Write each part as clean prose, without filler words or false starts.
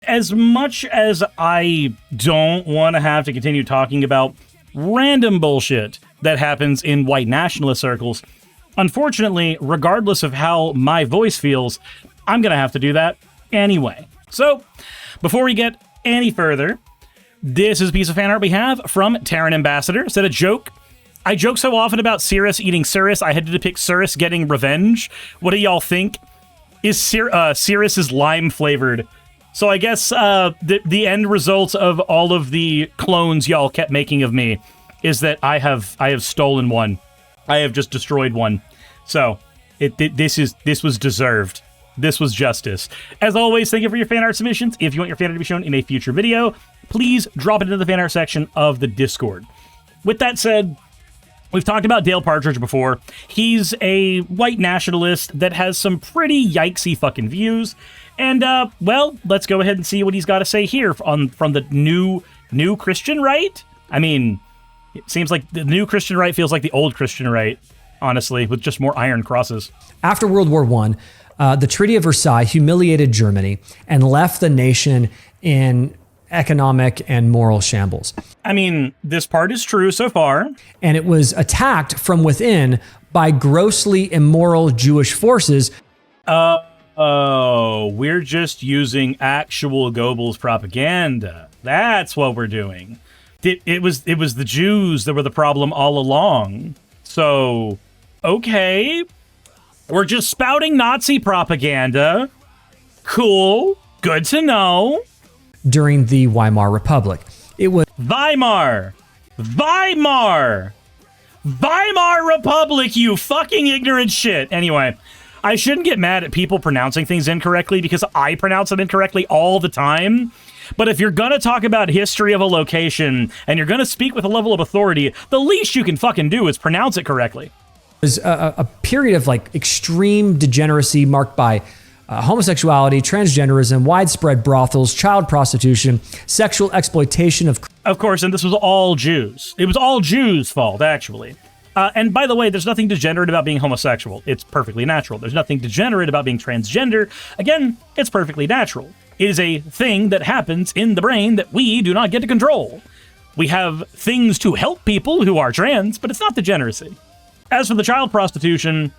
as much as I don't want to have to continue talking about random bullshit that happens in white nationalist circles, unfortunately, regardless of how my voice feels, I'm going to have to do that anyway. So, before we get any further, this is a piece of fan art we have from Terran Ambassador. Said a joke. I joke so often about Suris eating Suris, I had to depict Suris getting revenge. What do y'all think? Is Suris is lime flavored? So I guess the end result of all of the clones y'all kept making of me is that I have stolen one. I have just destroyed one. So this was deserved. This was justice. As always, thank you for your fan art submissions. If you want your fan art to be shown in a future video, please drop it into the fan art section of the Discord. With that said, we've talked about Dale Partridge before. He's a white nationalist that has some pretty yikesy fucking views. And, well, let's go ahead and see what he's got to say here from the new Christian right. I mean, it seems like the new Christian right feels like the old Christian right, honestly, with just more iron crosses. After World War I, the Treaty of Versailles humiliated Germany and left the nation in economic and moral shambles. I mean, this part is true so far. And it was attacked from within by grossly immoral Jewish forces. Oh, we're just using actual Goebbels propaganda. That's what we're doing. It was the Jews that were the problem all along. So, okay. We're just spouting Nazi propaganda. Cool. Good to know. During the Weimar Republic. It was Weimar Republic, you fucking ignorant shit. Anyway, I shouldn't get mad at people pronouncing things incorrectly because I pronounce them incorrectly all the time. But if you're gonna talk about history of a location and you're gonna speak with a level of authority, the least you can fucking do is pronounce it correctly. It was a period of like extreme degeneracy marked by homosexuality, transgenderism, widespread brothels, child prostitution, sexual exploitation of course, and this was all Jews. It was all Jews' fault, actually. And by the way, there's nothing degenerate about being homosexual. It's perfectly natural. There's nothing degenerate about being transgender. Again, it's perfectly natural. It is a thing that happens in the brain that we do not get to control. We have things to help people who are trans, but it's not degeneracy. As for the child prostitution,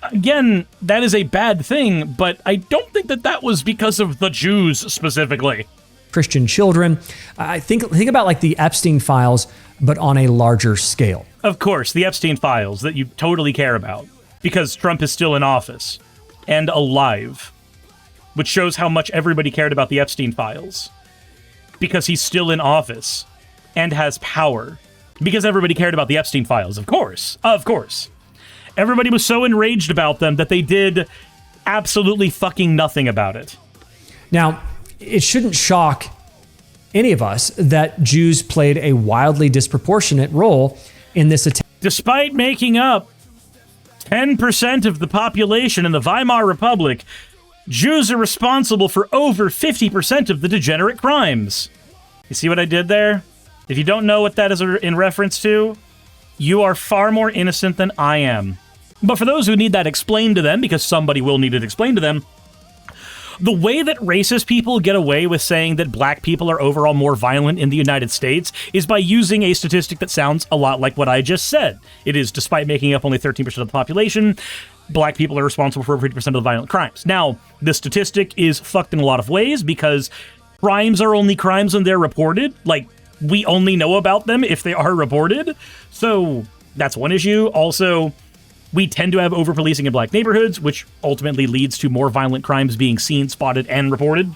again, that is a bad thing, but I don't think that was because of the Jews specifically. Christian children. I think about like the Epstein files, but on a larger scale. Of course, the Epstein files that you totally care about, because Trump is still in office and alive, which shows how much everybody cared about the Epstein files, because he's still in office and has power, because everybody cared about the Epstein files. Of course. Everybody was so enraged about them that they did absolutely fucking nothing about it. Now, it shouldn't shock any of us that Jews played a wildly disproportionate role in this attack. Despite making up 10% of the population in the Weimar Republic, Jews are responsible for over 50% of the degenerate crimes. You see what I did there? If you don't know what that is in reference to, you are far more innocent than I am. But for those who need that explained to them, because somebody will need it explained to them, the way that racist people get away with saying that black people are overall more violent in the United States is by using a statistic that sounds a lot like what I just said. It is, despite making up only 13% of the population, black people are responsible for over 50% of the violent crimes. Now, this statistic is fucked in a lot of ways because crimes are only crimes when they're reported. Like, we only know about them if they are reported. So that's one issue. Also, we tend to have over-policing in black neighborhoods, which ultimately leads to more violent crimes being seen, spotted, and reported.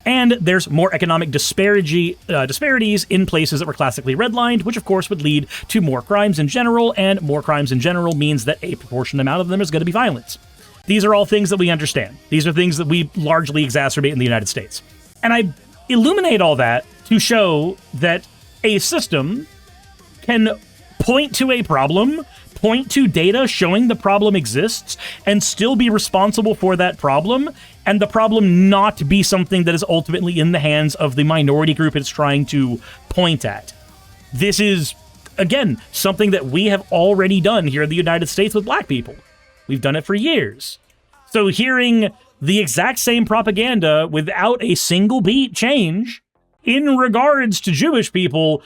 And there's more economic disparities in places that were classically redlined, which of course would lead to more crimes in general, and more crimes in general means that a proportionate amount of them is going to be violence. These are all things that we understand. These are things that we largely exacerbate in the United States. And I illuminate all that to show that a system can point to a problem, point to data showing the problem exists, and still be responsible for that problem, and the problem not be something that is ultimately in the hands of the minority group it's trying to point at. This is, again, something that we have already done here in the United States with black people. We've done it for years. So hearing the exact same propaganda without a single beat change in regards to Jewish people,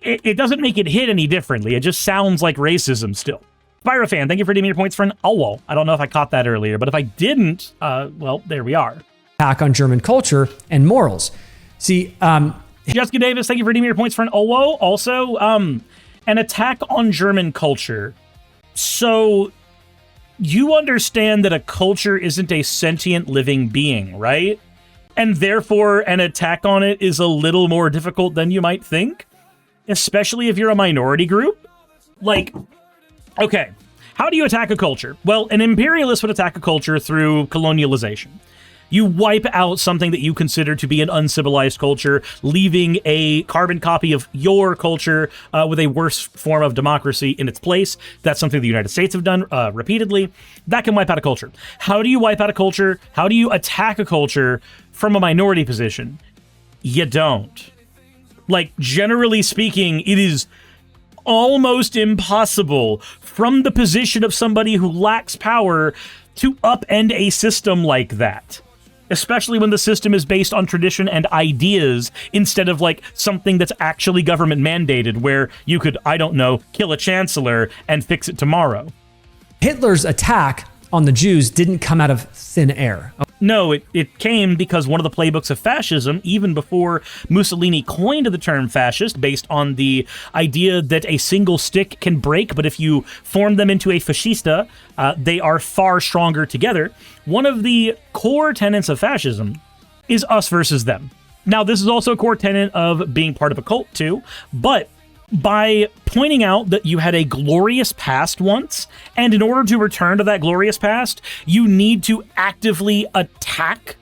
it doesn't make it hit any differently. It just sounds like racism still. Spyrofan, thank you for redeeming your points for an Ulwall. I don't know if I caught that earlier, but if I didn't, well, there we are. Attack on German culture and morals. See, Jessica Davis, thank you for redeeming your points for an Ulwo. Also, an attack on German culture. So, you understand that a culture isn't a sentient living being, right? And therefore, an attack on it is a little more difficult than you might think, especially if you're a minority group. Like, okay, how do you attack a culture? Well, an imperialist would attack a culture through colonialization. You wipe out something that you consider to be an uncivilized culture, leaving a carbon copy of your culture with a worse form of democracy in its place. That's something the United States have done repeatedly. That can wipe out a culture. How do you wipe out a culture? How do you attack a culture from a minority position? You don't. Like, generally speaking, it is almost impossible from the position of somebody who lacks power to upend a system like that. Especially when the system is based on tradition and ideas instead of like something that's actually government mandated where you could, I don't know, kill a chancellor and fix it tomorrow. Hitler's attack on the Jews didn't come out of thin air. No, it came because one of the playbooks of fascism, even before Mussolini coined the term fascist, based on the idea that a single stick can break, but if you form them into a fascista, they are far stronger together. One of the core tenets of fascism is us versus them. Now, this is also a core tenet of being part of a cult too, but by pointing out that you had a glorious past once, and in order to return to that glorious past, you need to actively attack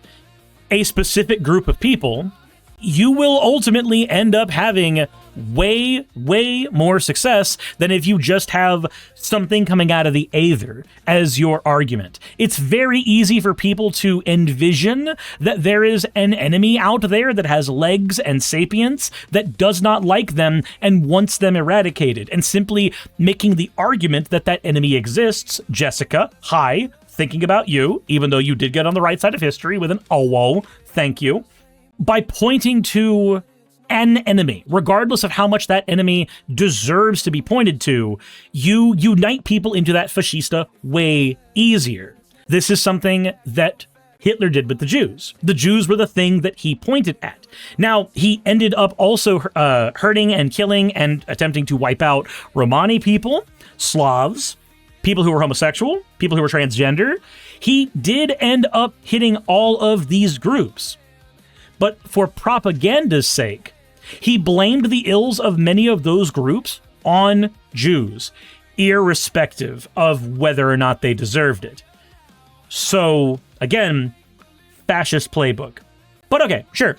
a specific group of people, you will ultimately end up having way, way more success than if you just have something coming out of the aether as your argument. It's very easy for people to envision that there is an enemy out there that has legs and sapience that does not like them and wants them eradicated, and simply making the argument that that enemy exists. Jessica, hi, thinking about you, even though you did get on the right side of history with an "oh, thank you," by pointing to an enemy, regardless of how much that enemy deserves to be pointed to, you unite people into that fascista way easier. This is something that Hitler did with the Jews. The Jews were the thing that he pointed at. Now, he ended up also hurting and killing and attempting to wipe out Romani people, Slavs, people who were homosexual, people who were transgender. He did end up hitting all of these groups. But for propaganda's sake, he blamed the ills of many of those groups on Jews, irrespective of whether or not they deserved it. So, again, fascist playbook. But okay, sure.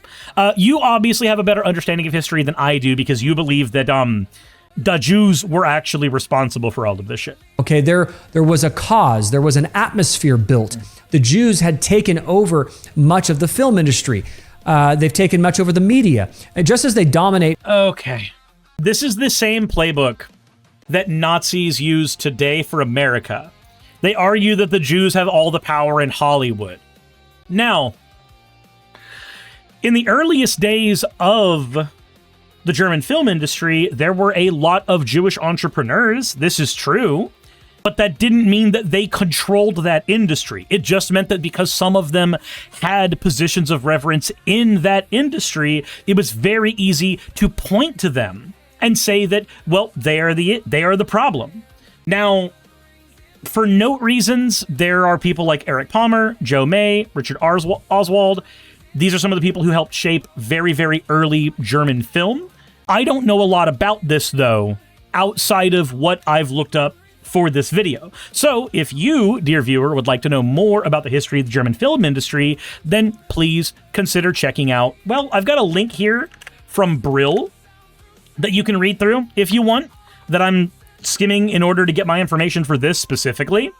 You obviously have a better understanding of history than I do because you believe that the Jews were actually responsible for all of this shit. Okay, there was a cause, there was an atmosphere built. The Jews had taken over much of the film industry. They've taken much over the media. And just as they dominate... Okay. This is the same playbook that Nazis use today for America. They argue that the Jews have all the power in Hollywood. Now, in the earliest days of the German film industry, there were a lot of Jewish entrepreneurs. This is true. But that didn't mean that they controlled that industry. It just meant that because some of them had positions of reverence in that industry, it was very easy to point to them and say that, well, they are the problem. Now, for note reasons, there are people like Eric Palmer, Joe May, Richard Oswald. These are some of the people who helped shape very, very early German film. I don't know a lot about this, though, outside of what I've looked up for this video. So if you, dear viewer, would like to know more about the history of the German film industry, then please consider checking out, well, I've got a link here from Brill that you can read through if you want, that I'm skimming in order to get my information for this specifically.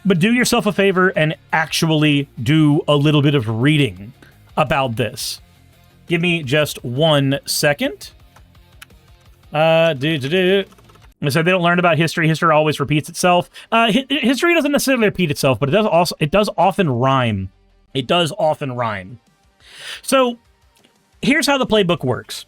But do yourself a favor and actually do a little bit of reading about this. Give me just 1 second. So they don't learn about history. History always repeats itself. History doesn't necessarily repeat itself, but it does often rhyme It does often rhyme. So here's how the playbook works.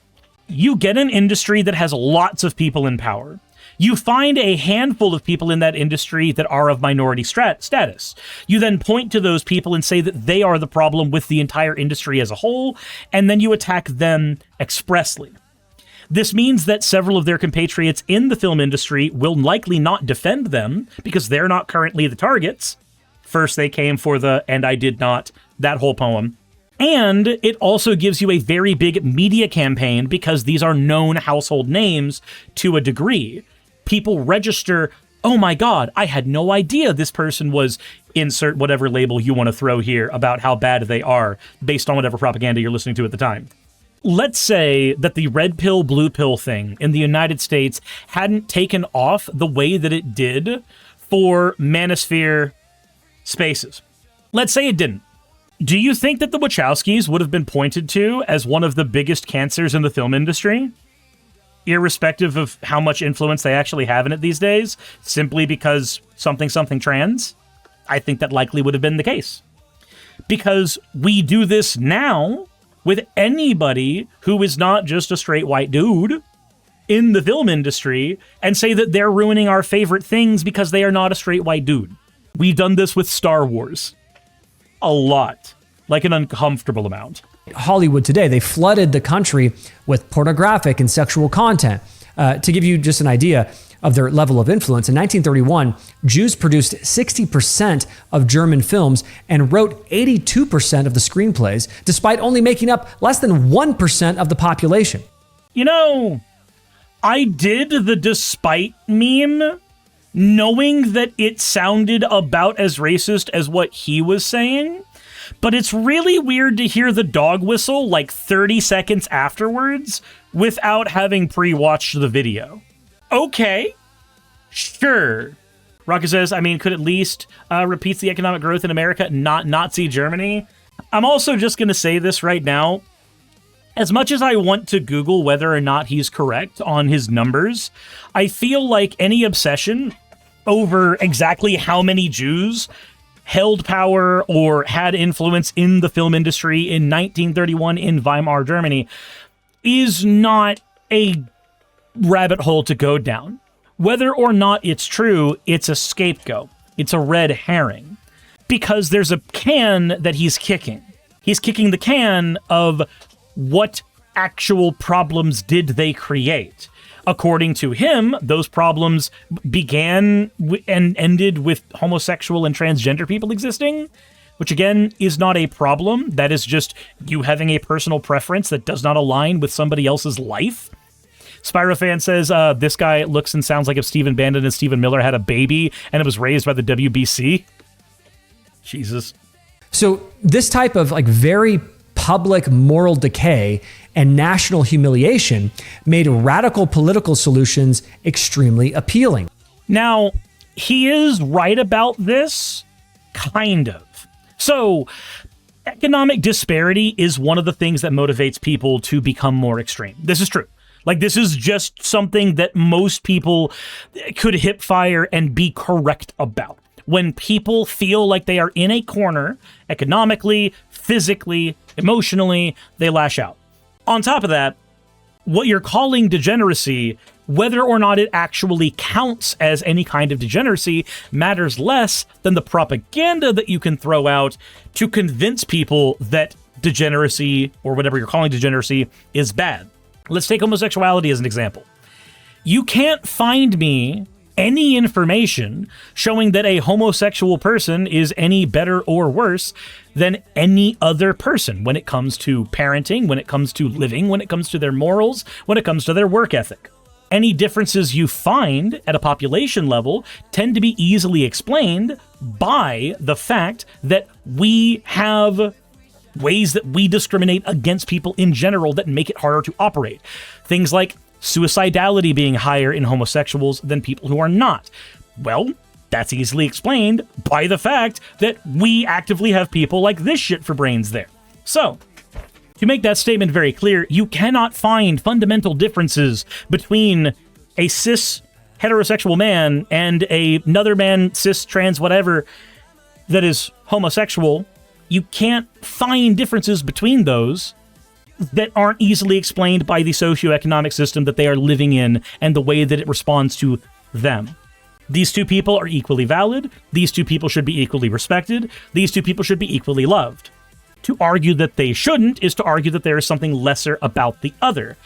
You get an industry that has lots of people in power. You find a handful of people in that industry that are of minority status. You then point to those people and say that they are the problem with the entire industry as a whole, and then you attack them expressly. This means that several of their compatriots in the film industry will likely not defend them because they're not currently the targets. First they came for the "and I did not," that whole poem. And it also gives you a very big media campaign because these are known household names to a degree. People register, oh my God, I had no idea this person was, insert whatever label you want to throw here about how bad they are based on whatever propaganda you're listening to at the time. Let's say that the red pill, blue pill thing in the United States hadn't taken off the way that it did for manosphere spaces. Let's say it didn't. Do you think that the Wachowskis would have been pointed to as one of the biggest cancers in the film industry, irrespective of how much influence they actually have in it these days, simply because something trans? I think that likely would have been the case. Because we do this now with anybody who is not just a straight white dude in the film industry and say that they're ruining our favorite things because they are not a straight white dude. We've done this with Star Wars. A lot. Like an uncomfortable amount. Hollywood today, they flooded the country with pornographic and sexual content. To give you just an idea of their level of influence, in 1931, Jews produced 60% of German films and wrote 82% of the screenplays, despite only making up less than 1% of the population. You know, I did the despite meme knowing that it sounded about as racist as what he was saying, but it's really weird to hear the dog whistle like 30 seconds afterwards without having pre-watched the video. Okay, sure. Rocka says, I mean, could at least repeats the economic growth in America, not Nazi Germany. I'm also just going to say this right now. As much as I want to Google whether or not he's correct on his numbers, I feel like any obsession over exactly how many Jews held power or had influence in the film industry in 1931 in Weimar Germany is not a rabbit hole to go down. Whether or not it's true, it's a scapegoat. It's a red herring. Because there's a can that he's kicking. He's kicking the can of what actual problems did they create. According to him, those problems began and ended with homosexual and transgender people existing, which again is not a problem. That is just you having a personal preference that does not align with somebody else's life. Spyrofan says, this guy looks and sounds like if Stephen Bannon and Stephen Miller had a baby and it was raised by the WBC. Jesus. So this type of like very public moral decay and national humiliation made radical political solutions extremely appealing. Now, he is right about this, kind of. So, economic disparity is one of the things that motivates people to become more extreme. This is true. Like, this is just something that most people could hip fire and be correct about. When people feel like they are in a corner, economically, physically, emotionally, they lash out. On top of that, what you're calling degeneracy, whether or not it actually counts as any kind of degeneracy, matters less than the propaganda that you can throw out to convince people that degeneracy, or whatever you're calling degeneracy, is bad. Let's take homosexuality as an example. You can't find me any information showing that a homosexual person is any better or worse than any other person when it comes to parenting, when it comes to living, when it comes to their morals, when it comes to their work ethic. Any differences you find at a population level tend to be easily explained by the fact that we have ways that we discriminate against people in general that make it harder to operate. Things like suicidality being higher in homosexuals than people who are not. Well, that's easily explained by the fact that we actively have people like this shit for brains there. So, to make that statement very clear, you cannot find fundamental differences between a cis heterosexual man and another man, cis, trans, whatever, that is homosexual you can't find differences between those that aren't easily explained by the socioeconomic system that they are living in and the way that it responds to them. These two people are equally valid. These two people should be equally respected. These two people should be equally loved. To argue that they shouldn't is to argue that there is something lesser about the other.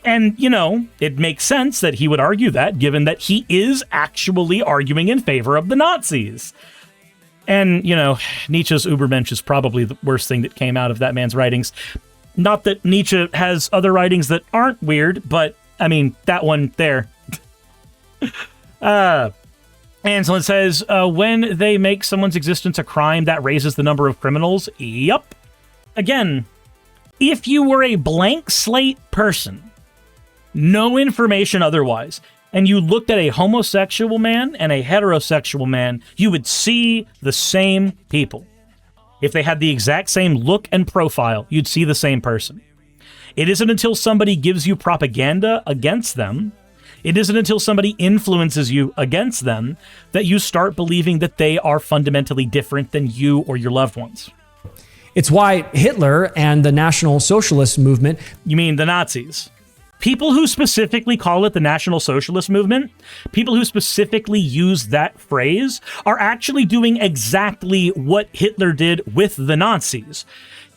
And, you know, it makes sense that he would argue that, given that he is actually arguing in favor of the Nazis. And, you know, Nietzsche's Übermensch is probably the worst thing that came out of that man's writings. Not that Nietzsche has other writings that aren't weird, but, I mean, that one there. And someone says, when they make someone's existence a crime, that raises the number of criminals. Yup. Again, if you were a blank slate person, no information otherwise, and you looked at a homosexual man and a heterosexual man, you would see the same people. If they had the exact same look and profile, you'd see the same person. It isn't until somebody gives you propaganda against them, it isn't until somebody influences you against them that you start believing that they are fundamentally different than you or your loved ones. It's why Hitler and the National Socialist movement... You mean the Nazis? People who specifically call it the National Socialist movement, people who specifically use that phrase, are actually doing exactly what Hitler did with the Nazis.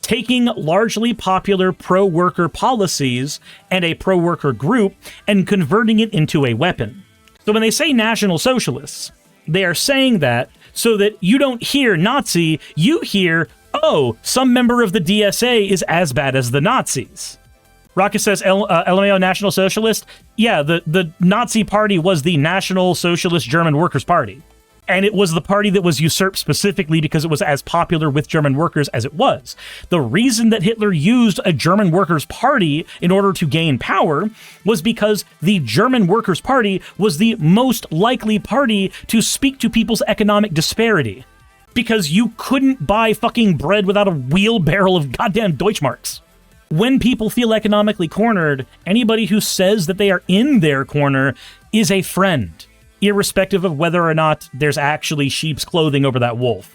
Taking largely popular pro-worker policies and a pro-worker group and converting it into a weapon. So when they say National Socialists, they are saying that so that you don't hear Nazi, you hear, oh, some member of the DSA is as bad as the Nazis. Rocket says, LMAO National Socialist? Yeah, the Nazi party was the National Socialist German Workers' Party. And it was the party that was usurped specifically because it was as popular with German workers as it was. The reason that Hitler used a German Workers' Party in order to gain power was because the German Workers' Party was the most likely party to speak to people's economic disparity. Because you couldn't buy fucking bread without a wheelbarrow of goddamn Deutschmarks. When people feel economically cornered, anybody who says that they are in their corner is a friend, irrespective of whether or not there's actually sheep's clothing over that wolf.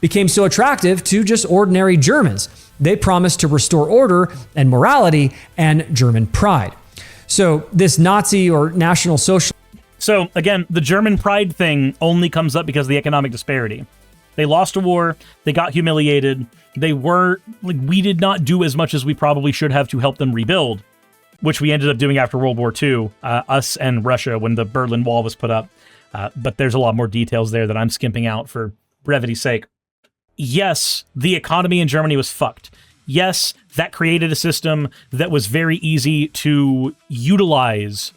Became so attractive to just ordinary Germans. They promised to restore order and morality and German pride. So this Nazi or National Social... So again, the German pride thing only comes up because of the economic disparity. They lost a war, they got humiliated, we did not do as much as we probably should have to help them rebuild, which we ended up doing after World War II, us and Russia, when the Berlin Wall was put up. But there's a lot more details there that I'm skimping out for brevity's sake. Yes, the economy in Germany was fucked. Yes, that created a system that was very easy to utilize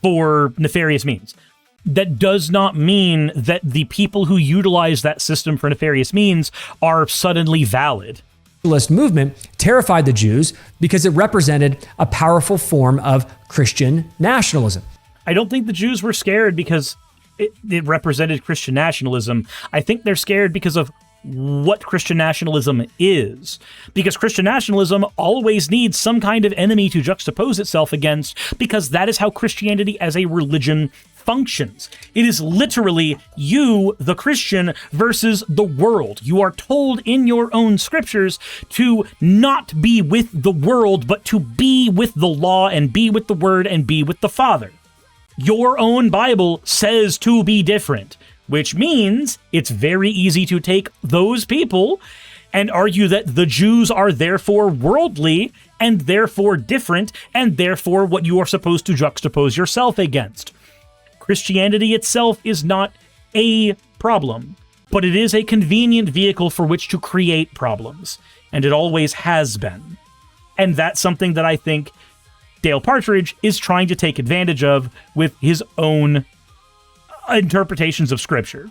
for nefarious means. That does not mean that the people who utilize that system for nefarious means are suddenly valid. Socialist movement terrified the Jews because it represented a powerful form of Christian nationalism. I don't think the Jews were scared because it represented Christian nationalism. I think they're scared because of what Christian nationalism is. Because Christian nationalism always needs some kind of enemy to juxtapose itself against, because that is how Christianity as a religion functions. It is literally you, the Christian, versus the world. You are told in your own scriptures to not be with the world, but to be with the law and be with the word and be with the Father. Your own Bible says to be different, which means it's very easy to take those people and argue that the Jews are therefore worldly and therefore different and therefore what you are supposed to juxtapose yourself against. Christianity itself is not a problem, but it is a convenient vehicle for which to create problems, and it always has been. And that's something that I think Dale Partridge is trying to take advantage of with his own interpretations of scripture,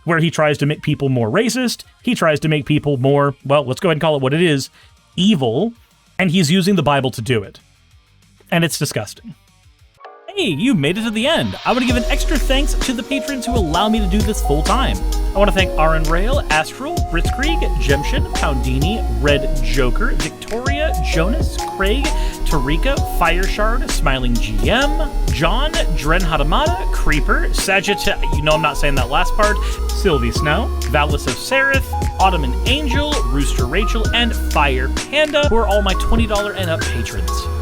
where he tries to make people more racist, he tries to make people more, well, let's go ahead and call it what it is, evil, and he's using the Bible to do it. And it's disgusting. Hey, you made it to the end. I want to give an extra thanks to the patrons who allow me to do this full time. I want to thank Aaron Rail, Astral, Britzkrieg, Jemshin, Poundini, Red Joker, Victoria, Jonas, Craig, Tarika, Fireshard, Smiling GM, John, Dren Hadamada, Creeper, Sagitta, you know I'm not saying that last part, Sylvie Snow, Valis of Seraph, Ottoman Angel, Rooster Rachel, and Fire Panda, who are all my $20 and up patrons.